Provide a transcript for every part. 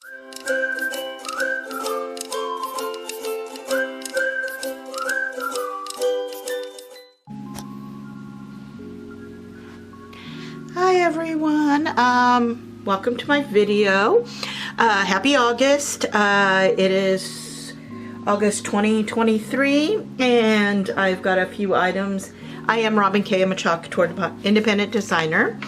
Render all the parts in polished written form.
Hi everyone, welcome to my video. Happy August. It is August 2023 and I've got a few items. I am Robin Kay. I'm a Chalk Couture independent designer.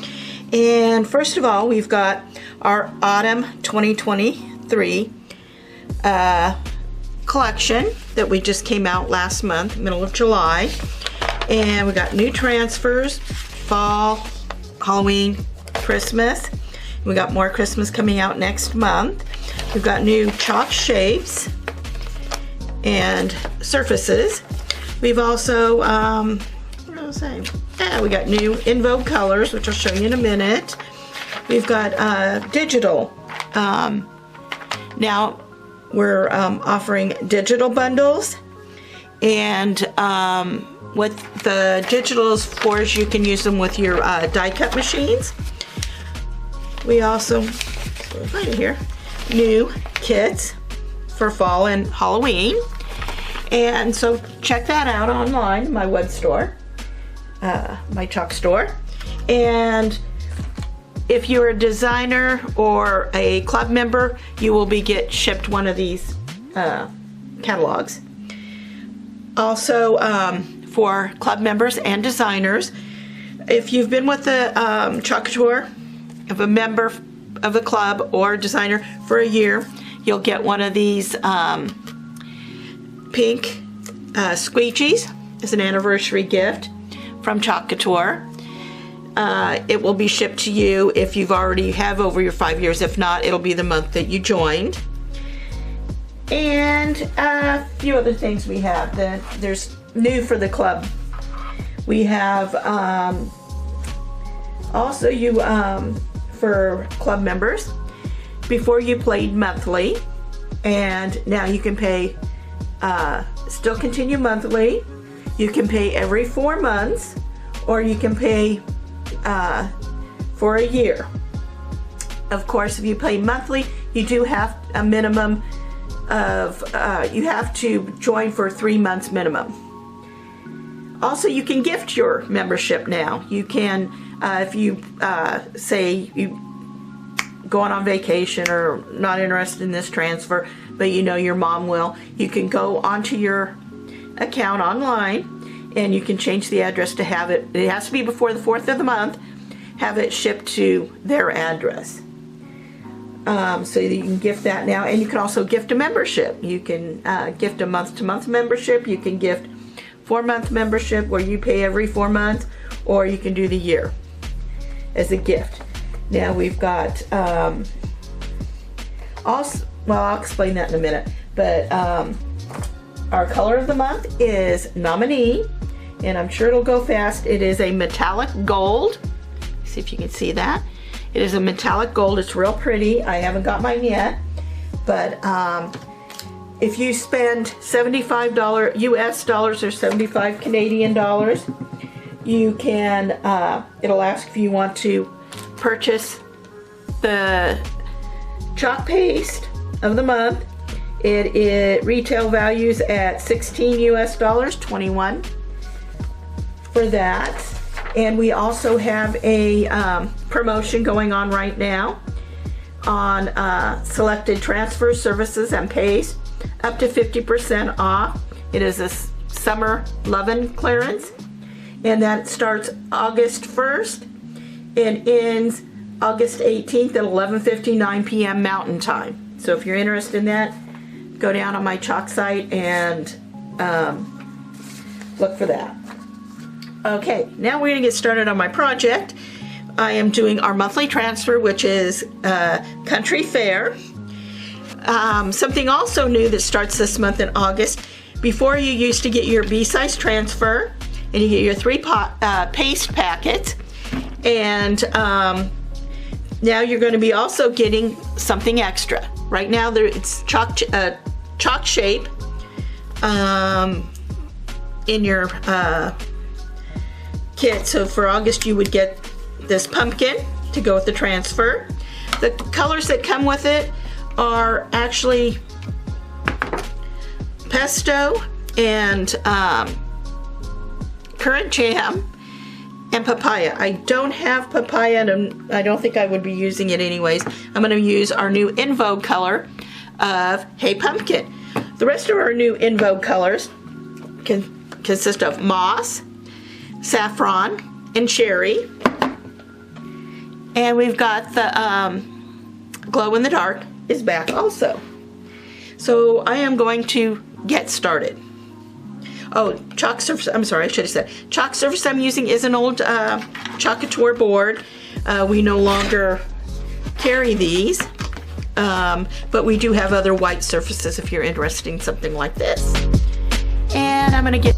And first of all, we've got our Autumn 2023 collection that we just came out last month, middle of July. And we got new transfers, fall, Halloween, Christmas. We got more Christmas coming out next month. We've got new chalk shapes and surfaces. We've also, what was I saying? Yeah, we got new in Vogue colors, which I'll show you in a minute. We've got digital. Now we're offering digital bundles, and what the digitals for is you can use them with your die cut machines. We also, right here, new kits for fall and Halloween. And so check that out online, my web store, my chalk store. And if you're a designer or a club member, you will get shipped one of these catalogs. Also, for club members and designers, if you've been with the Chalk Couture, if a member of a club or designer for a year, you'll get one of these pink Squeegees as an anniversary gift from Chalk Couture. It will be shipped to you if you've already have over your 5 years. If not, it'll be the month that you joined. And a few other things we have that there's new for the club. We have also for club members, before you paid monthly, and now you can pay still continue monthly. You can pay every 4 months, or you can pay for a year. Of course, if you pay monthly, you do have a minimum of you have to join for 3 months minimum. Also, you can gift your membership now. You can, if you say you going on vacation or not interested in this transfer, but you know your mom will, you can go onto your account online and you can change the address to have it. It has to be before the 4th of the month. Have it shipped to their address. So you can gift that now, and you can also gift a membership. You can gift a month-to-month membership. You can gift 4-month membership where you pay every 4 months, or you can do the year as a gift. Now we've got also, well, I'll explain that in a minute, but our color of the month is Nominee, and I'm sure it'll go fast. It is a metallic gold. See if you can see that. It is a metallic gold. It's real pretty. I haven't got mine yet, but if you spend $75 US dollars or 75 Canadian dollars, you can, it'll ask if you want to purchase the chalk paste of the month. It retail values at 16 US dollars, 21 for that. And we also have a promotion going on right now on selected transfer services and paste, up to 50% off. It is a summer lovin' clearance, and that starts August 1st and ends August 18th at 11:59 p.m. Mountain Time. So if you're interested in that, go down on my chalk site and look for that. Okay, now we're going to get started on my project. I am doing our monthly transfer, which is Country Fair. Something also new that starts this month in August. Before, you used to get your B-size transfer, and you get your 3 paste packets, and now you're going to be also getting something extra. Right now, it's chalk shape in your kit. So for August, you would get this pumpkin to go with the transfer. The colors that come with it are actually pesto and currant jam and papaya. I don't have papaya, and I don't think I would be using it anyways. I'm going to use our new In Vogue color of Hey Pumpkin. The rest of our new In Vogue colors consist of moss, saffron, and cherry. And we've got the glow in the dark is back also. So I am going to get started. Oh, chalk surface, I'm sorry, I should have said. Chalk surface I'm using is an old Chalk Couture board. We no longer carry these, but we do have other white surfaces if you're interested in something like this. And I'm gonna get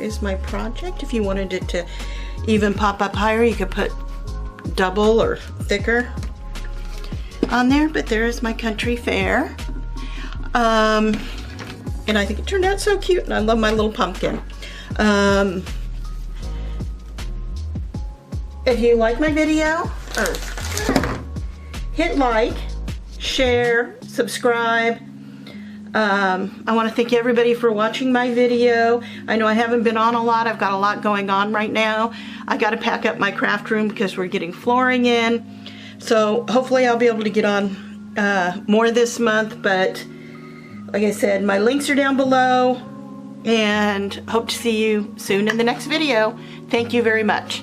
is my project. If you wanted it to even pop up higher, you could put double or thicker on there, but there is my country fair. And I think it turned out so cute, and I love my little pumpkin. If you like my video, hit like, share, subscribe. I want to thank everybody for watching my video. I know I haven't been on a lot. I've got a lot going on right now. I got to pack up my craft room because we're getting flooring in. So hopefully I'll be able to get on more this month. But like I said, my links are down below. And hope to see you soon in the next video. Thank you very much.